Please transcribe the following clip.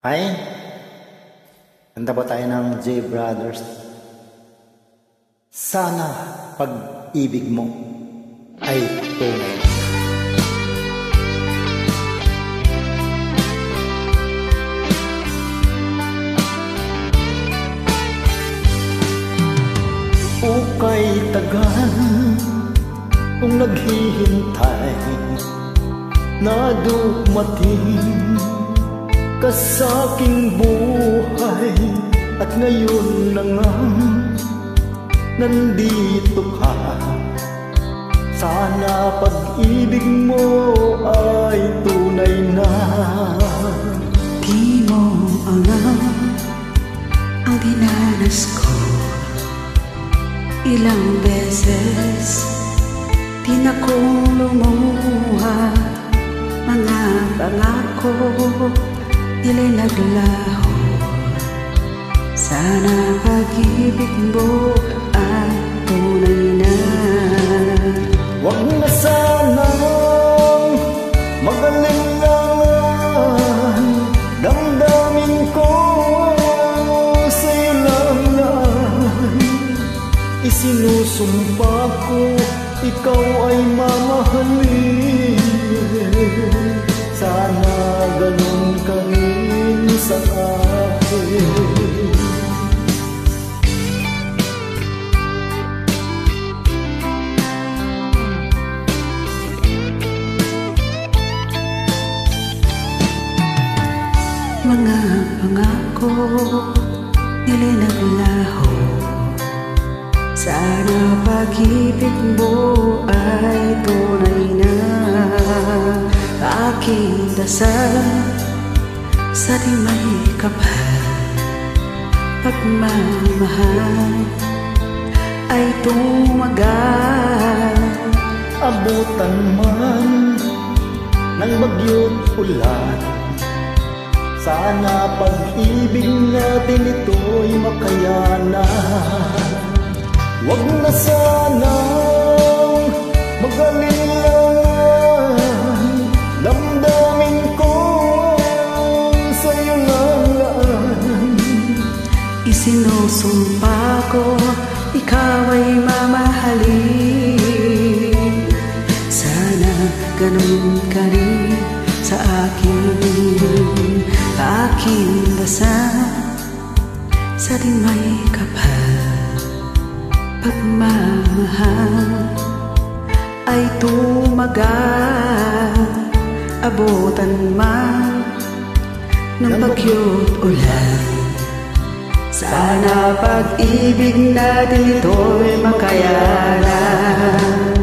Ay, kanta ba tayo ng J Brothers? Sana pag-ibig mo ay tunay. Ukay tagal kung naghihintay na dumating ka sa'king buhay, at ngayon na nga nandito ka. Sana pag-ibig mo ay tunay na. Di mo alam ang dinanas ko. Ilang beses di na ko lumuha, mga pangako nila'y naglaho. Sana pag-ibig mo ay tunay na. Huwag na sanang mag-alinlangan, damdamin ko sa'yo lang yan. Isinusumpa ko, ikaw ay mamahalin. Sana ganun ka rin sa akin. Mga pangako nila'y naglaho. Sana pag-ibig mo ay tunay na. Aking dasal sa di may kapal, pagmamahal ay tumagal. Abutan man ng bagyo't ulan, sana pag-ibig natin ito'y makayanan. Huwag na sanang mag-alinlangan, damdamin ko sa'yo lang. Isinusumpa ko, ikaw ay mamahalin. Sana ganun ka rin sa akin. Aking dasal sa di may kapal, pagmamahal ay tumagal. Abutan man ng bagyo't ulan, sana pag-ibig natin ito'y makayanan.